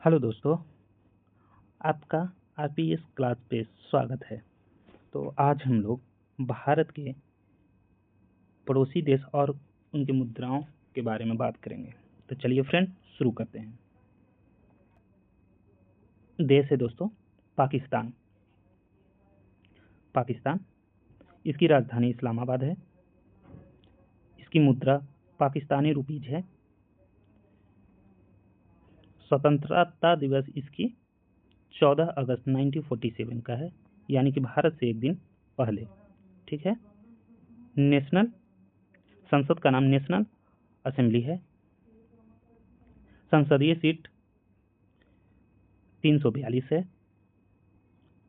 Hello दोस्तों, आपका RPS class पे स्वागत है। तो आज हम लोग भारत के पड़ोसी देश और उनकी मुद्राओं के बारे में बात करेंगे। तो चलिए फ्रेंड शुरू करते हैं। देश है दोस्तों पाकिस्तान। पाकिस्तान, इसकी राजधानी इस्लामाबाद है। इसकी मुद्रा पाकिस्तानी रुपीज है। स्वतंत्रता दिवस इसकी 14 अगस्त 1947 का है, यानी कि भारत से एक दिन पहले। ठीक है। नेशनल संसद का नाम नेशनल असेंबली है। संसदीय सीट 342 है।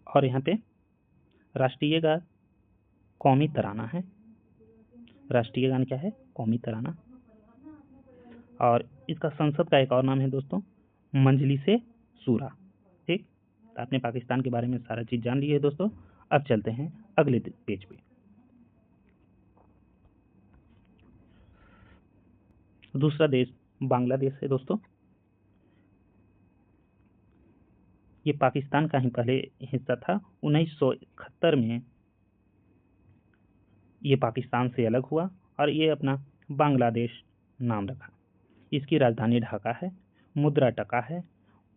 और यहाँ पे राष्ट्रीय गान कौमी तराना है। राष्ट्रीय गान क्या है? कौमी तराना। और इसका संसद का एक और नाम है दोस्तों मंजलिसे शूरा। ठीक, तो आपने पाकिस्तान के बारे में सारा चीज जान ली है दोस्तों। अब चलते हैं अगले पेज पे। दूसरा देश बांग्लादेश है दोस्तों। ये पाकिस्तान का ही पहले हिस्सा था। 1971 में ये पाकिस्तान से अलग हुआ और ये अपना बांग्लादेश नाम रखा। इसकी राजधानी ढाका है। मुद्रा टका है।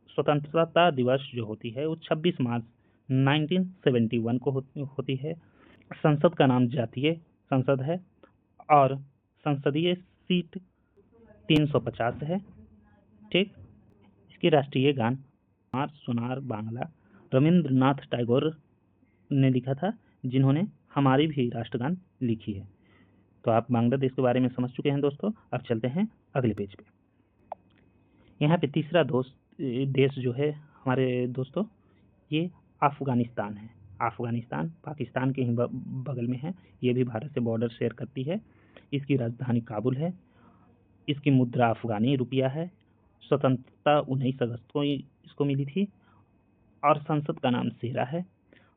स्वतंत्रता दिवस जो होती है वो 26 मार्च 1971 को होती है। संसद का नाम जातीय संसद है और संसदीय सीट 350 है। ठीक, इसकी राष्ट्रीय गान मार सोनार बांग्ला रविंद्रनाथ टैगोर ने लिखा था, जिन्होंने हमारी भी राष्ट्रगान लिखी है। तो आप बांग्लादेश के बारे में समझ चुके हैं दोस्तों। अब चलते हैं अगले पेज पे। यहाँ पे तीसरा देश जो है हमारे दोस्तों, ये अफगानिस्तान है। अफगानिस्तान पाकिस्तान के ही बगल में है। ये भी भारत से बॉर्डर शेयर करती है। इसकी राजधानी काबुल है। इसकी मुद्रा अफगानी रुपया है। स्वतंत्रता 19 अगस्त को इसको मिली थी और संसद का नाम सेरा है।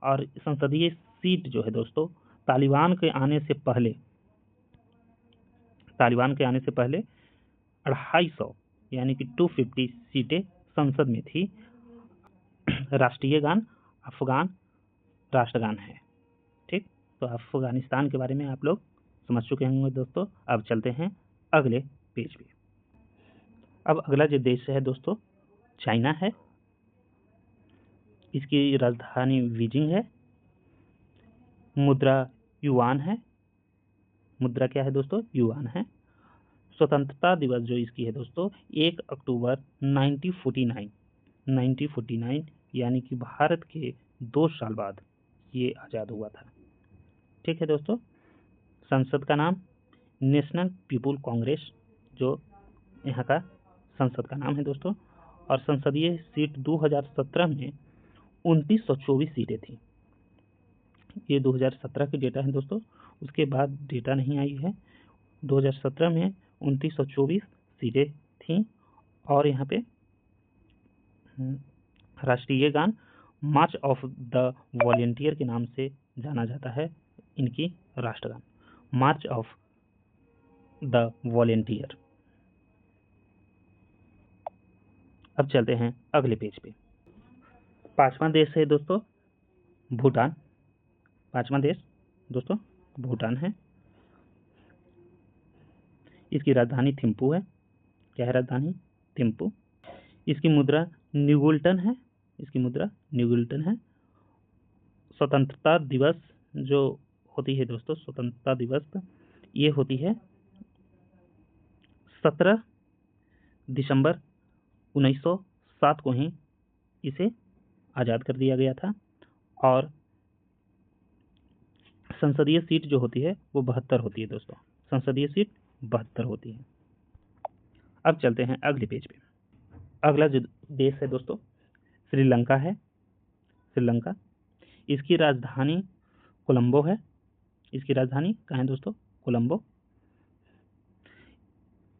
और संसदीय सीट जो है दोस्तों तालिबान के आने से पहले 250 यानी कि 250 सीटें संसद में थी। राष्ट्रीय गान अफगान राष्ट्रगान है। ठीक, तो अफगानिस्तान के बारे में आप लोग समझ चुके होंगे दोस्तों। अब चलते हैं अगले पेज पे। अब अगला जो देश है दोस्तों चाइना है। इसकी राजधानी बीजिंग है। मुद्रा युआन है। मुद्रा क्या है दोस्तों? युआन है। स्वतंत्रता दिवस जो इसकी है दोस्तों 1 अक्टूबर 1949 यानी कि भारत के 2 साल बाद ये आज़ाद हुआ था। ठीक है दोस्तों। संसद का नाम नेशनल पीपुल कांग्रेस जो यहाँ का संसद का नाम है दोस्तों। और संसदीय सीट 2017 में 2924 सीटें थी। ये 2017 की डेटा है दोस्तों, उसके बाद डेटा नहीं आई है। 2017 में 2924 सीटें थी। और यहाँ पे राष्ट्रीय गान मार्च ऑफ द वॉलेंटियर के नाम से जाना जाता है। इनकी राष्ट्रगान मार्च ऑफ द वॉलेंटियर। अब चलते हैं अगले पेज पे। पांचवा देश है दोस्तों भूटान। पांचवा देश दोस्तों भूटान है। इसकी राजधानी थिम्पू है। क्या है राजधानी? थिम्पू। इसकी मुद्रा न्यूगुल्टन है। स्वतंत्रता दिवस जो होती है दोस्तों, स्वतंत्रता दिवस ये होती है 17 दिसंबर 1907 को ही इसे आज़ाद कर दिया गया था। और संसदीय सीट जो होती है वो 72 होती है दोस्तों। संसदीय सीट 72 होती है। अब चलते हैं अगले पेज पे। अगला जो देश है दोस्तों श्रीलंका है। श्रीलंका, इसकी राजधानी कोलंबो है। इसकी राजधानी कहाँ है दोस्तों? कोलंबो।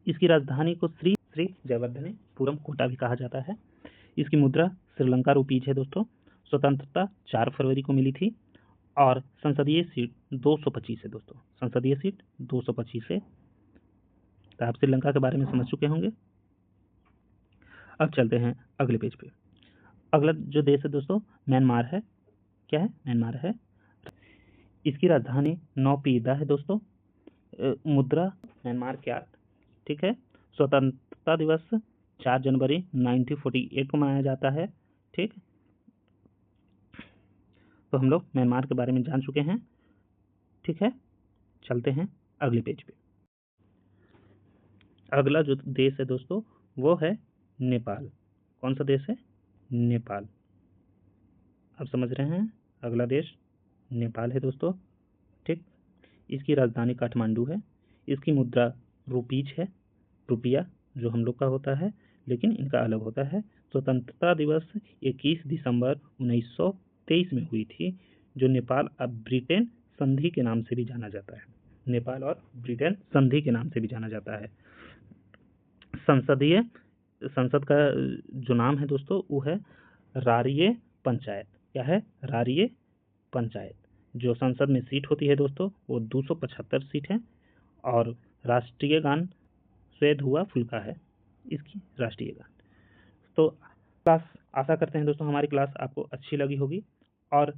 इसकी राजधानी को श्री जयवर्धनेपुरम कोटा भी कहा जाता है। इसकी मुद्रा श्रीलंका रुपीज है दोस्तों। स्वतंत्रता 4 फरवरी को मिली थी। और संसदीय सीट 225 है दोस्तों। संसदीय सीट 225 है। तो आप श्रीलंका के बारे में समझ चुके होंगे। अब चलते हैं अगले पेज पे। अगला जो देश है दोस्तों म्यांमार है। क्या है? म्यांमार है। इसकी राजधानी नौपीदा है दोस्तों। मुद्रा म्यांमार क्या, ठीक है। स्वतंत्रता दिवस 4 जनवरी 1948 को मनाया जाता है, ठीक। तो हम लोग म्यांमार के बारे में जान चुके हैं, ठीक है। चलते हैं अगले पेज पे। अगला जो देश है दोस्तों वो है नेपाल। कौन सा देश है? नेपाल। आप समझ रहे हैं, अगला देश नेपाल है दोस्तों, ठीक। इसकी राजधानी काठमांडू है। इसकी मुद्रा रुपीज है, रुपया जो हम लोग का होता है, लेकिन इनका अलग होता है। स्वतंत्रता दिवस 21 दिसंबर 1923 में हुई थी, जो नेपाल अब ब्रिटेन संधि के नाम से भी जाना जाता है। नेपाल और ब्रिटेन संधि के नाम से भी जाना जाता है। संसद का जो नाम है दोस्तों वो है रारिये पंचायत। क्या है? रारिये पंचायत। जो संसद में सीट होती है दोस्तों वो 275 सीट है। और राष्ट्रीय गान स्वेद हुआ फुल्का है इसकी राष्ट्रीय गान। तो क्लास, आशा करते हैं दोस्तों हमारी क्लास आपको अच्छी लगी होगी, और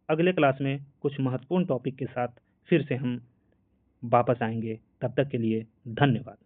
अगले क्लास में कुछ महत्वपूर्ण टॉपिक के साथ फिर से हम वापस आएंगे। तब तक के लिए धन्यवाद।